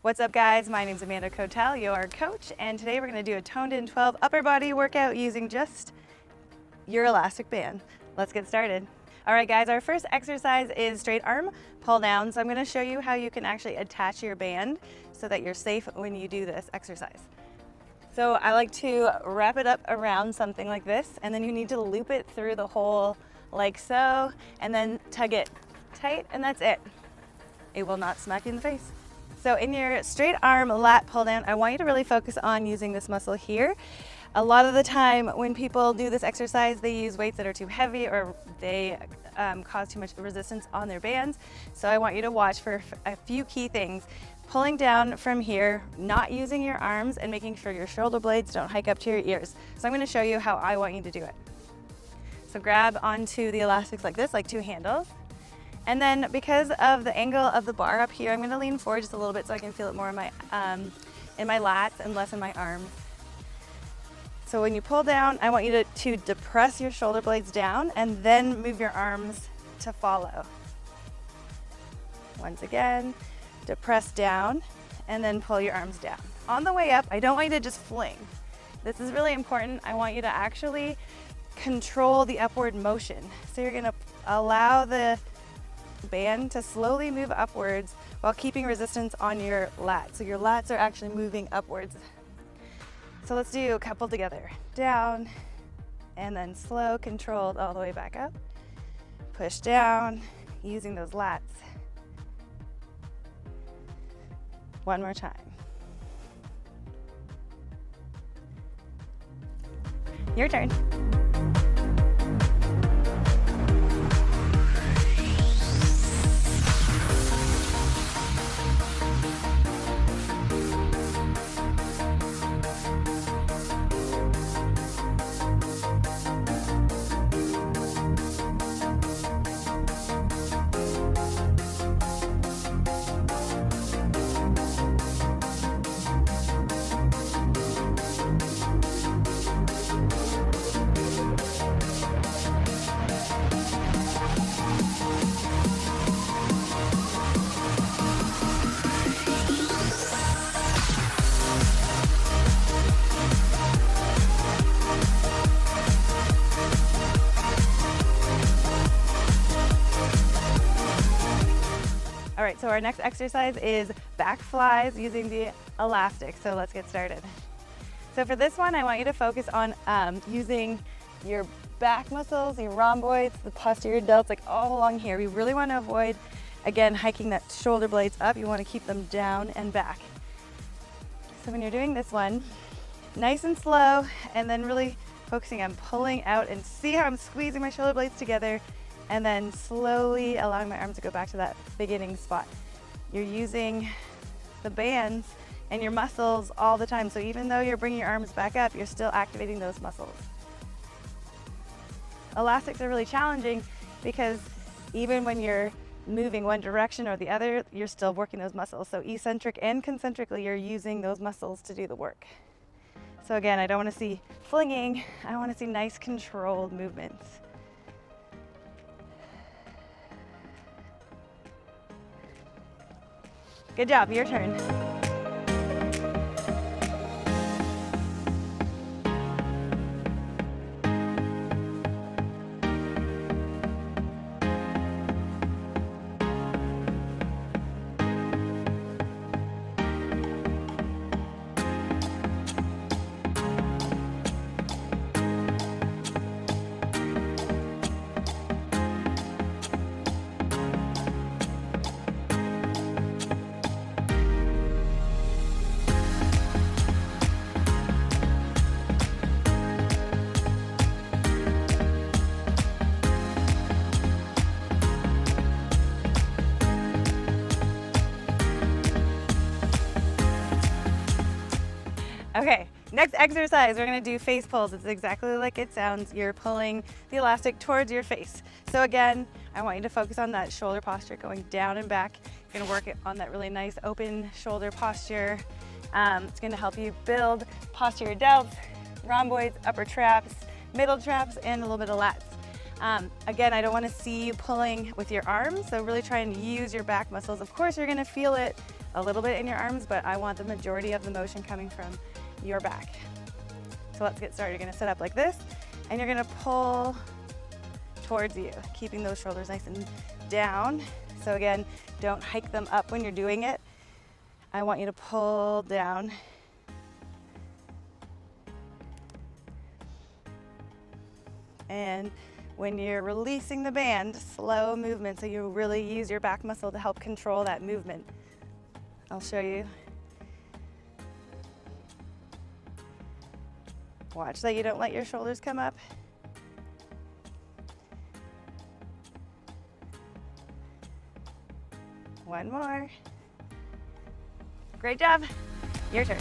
What's up guys, my name is Amanda Cotel, your coach, and today we're going to do a toned in 12 upper body workout using just your elastic band. Let's get started. All right guys, our first exercise is straight arm pull down. So I'm going to show you how you can actually attach your band so that you're safe when you do this exercise. So I like to wrap it up around something like this, and then you need to loop it through the hole like so, and then tug it tight, and that's it. It will not smack you in the face. So in your straight arm lat pull down, I want you to really focus on using this muscle here. A lot of the time when people do this exercise, they use weights that are too heavy or they cause too much resistance on their bands. So I want you to watch for a few key things. Pulling down from here, not using your arms, and making sure your shoulder blades don't hike up to your ears. So I'm going to show you how I want you to do it. So grab onto the elastics like this, like two handles. And then because of the angle of the bar up here, I'm going to lean forward just a little bit so I can feel it more in my lats and less in my arms. So when you pull down, I want you to depress your shoulder blades down and then move your arms to follow. Once again, depress down and then pull your arms down. On the way up, I don't want you to just fling. This is really important. I want you to actually control the upward motion. So you're going to allow the band to slowly move upwards while keeping resistance on your lats. So your lats are actually moving upwards. So let's do a couple together. Down, and then slow, controlled all the way back up. Push down, using those lats. One more time. Your turn. All right, so our next exercise is back flies using the elastic. So let's get started. So for this one, I want you to focus on using your back muscles, your rhomboids, the posterior delts, like all along here. We really want to avoid, again, hiking that shoulder blades up. You want to keep them down and back. So when you're doing this one, nice and slow, and then really focusing on pulling out, and see how I'm squeezing my shoulder blades together, and then slowly allowing my arms to go back to that beginning spot. You're using the bands and your muscles all the time, so even though you're bringing your arms back up, you're still activating those muscles. Elastics are really challenging because even when you're moving one direction or the other, you're still working those muscles. So eccentric and concentrically, you're using those muscles to do the work. So again, I don't want to see flinging, I want to see nice controlled movements. Good job, your turn. Okay, next exercise, we're gonna do face pulls. It's exactly like it sounds. You're pulling the elastic towards your face. So again, I want you to focus on that shoulder posture going down and back. You're gonna work it on that really nice open shoulder posture. It's gonna help you build posterior delts, rhomboids, upper traps, middle traps, and a little bit of lats. Again, I don't want to see you pulling with your arms, so really try and use your back muscles. Of course, you're going to feel it a little bit in your arms, but I want the majority of the motion coming from your back. So let's get started. You're going to sit up like this, and you're going to pull towards you, keeping those shoulders nice and down. So again, don't hike them up when you're doing it. I want you to pull down. And when you're releasing the band, slow movement, so you really use your back muscle to help control that movement. I'll show you. Watch that you don't let your shoulders come up. One more. Great job. Your turn.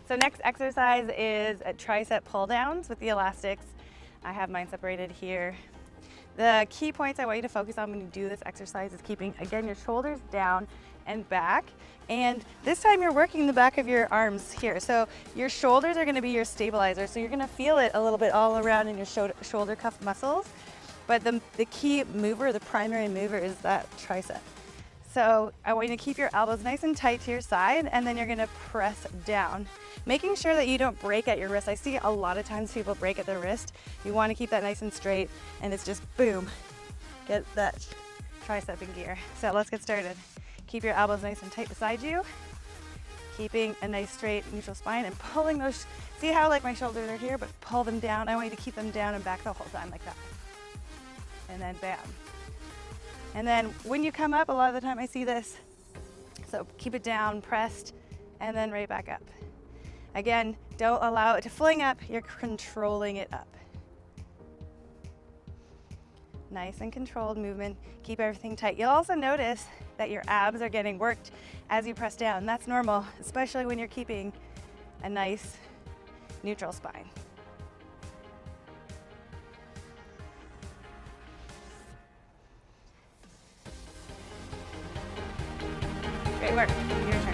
So next exercise is tricep pull downs with the elastics. I have mine separated here. The key points I want you to focus on when you do this exercise is keeping, again, your shoulders down and back. And this time you're working the back of your arms here. So your shoulders are gonna be your stabilizer. So you're gonna feel it a little bit all around in your shoulder cuff muscles. But the key mover, the primary mover is that tricep. So I want you to keep your elbows nice and tight to your side, and then you're gonna press down, making sure that you don't break at your wrist. I see a lot of times people break at their wrist. You wanna keep that nice and straight, and it's just boom, get that tricep in gear. So let's get started. Keep your elbows nice and tight beside you, keeping a nice straight neutral spine and pulling those, see how like my shoulders are here, but pull them down. I want you to keep them down and back the whole time like that. And then bam. And then when you come up, a lot of the time I see this. So keep it down, pressed, and then right back up. Again, don't allow it to fling up, you're controlling it up. Nice and controlled movement, keep everything tight. You'll also notice that your abs are getting worked as you press down. That's normal, especially when you're keeping a nice neutral spine. Great work. Your turn.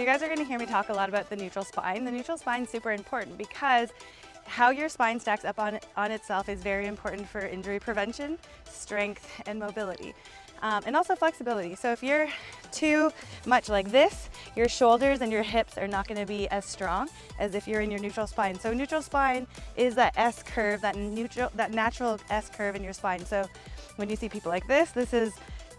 you guys are going to hear me talk a lot about the neutral spine. The neutral spine is super important because how your spine stacks up on itself is very important for injury prevention, strength, and mobility. And also flexibility. So if you're too much like this, your shoulders and your hips are not going to be as strong as if you're in your neutral spine. So neutral spine is that S curve, that natural S curve in your spine. So when you see people like this is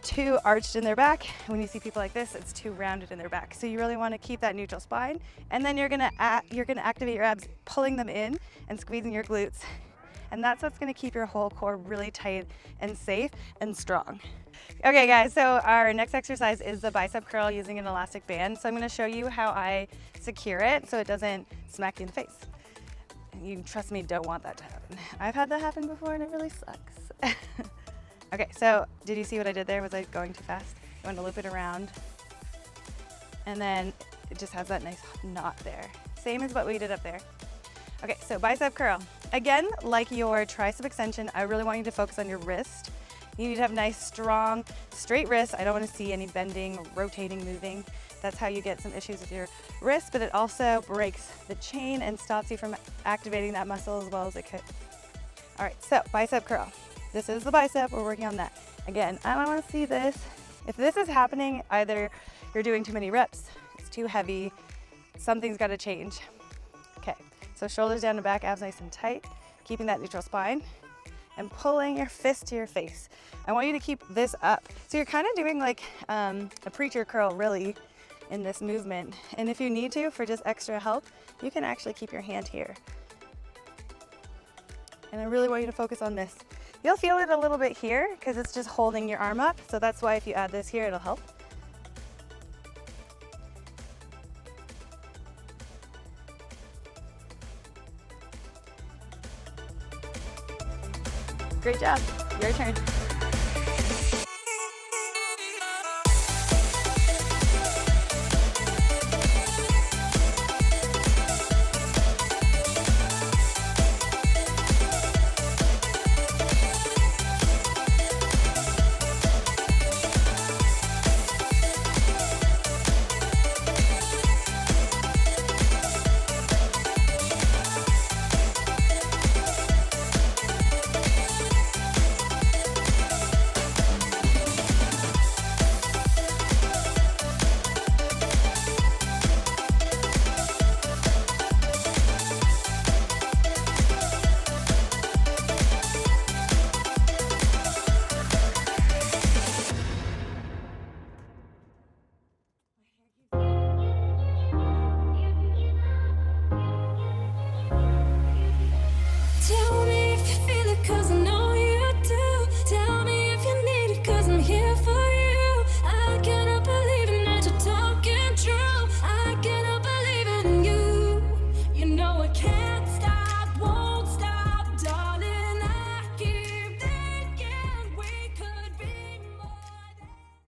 too arched in their back. When you see people like this, it's too rounded in their back. So you really want to keep that neutral spine, and then you're gonna activate your abs, pulling them in and squeezing your glutes. And that's what's going to keep your whole core really tight and safe and strong. Okay guys, so our next exercise is the bicep curl using an elastic band. So I'm going to show you how I secure it so it doesn't smack you in the face. You, trust me, don't want that to happen. I've had that happen before and it really sucks. Okay, so did you see what I did there? Was I going too fast? You want to loop it around, and then it just has that nice knot there. Same as what we did up there. Okay, so bicep curl. Again, like your tricep extension, I really want you to focus on your wrist. You need to have nice, strong, straight wrists. I don't want to see any bending, rotating, moving. That's how you get some issues with your wrist, but it also breaks the chain and stops you from activating that muscle as well as it could. All right, so bicep curl. This is the bicep, we're working on that. Again, I don't want to see this. If this is happening, either you're doing too many reps, it's too heavy, something's got to change. Okay, so shoulders down and back, abs nice and tight, keeping that neutral spine, and pulling your fist to your face. I want you to keep this up. So you're kind of doing like a preacher curl really in this movement. And if you need to, for just extra help, you can actually keep your hand here. And I really want you to focus on this. You'll feel it a little bit here because it's just holding your arm up. So that's why if you add this here, it'll help. Great job. Your turn.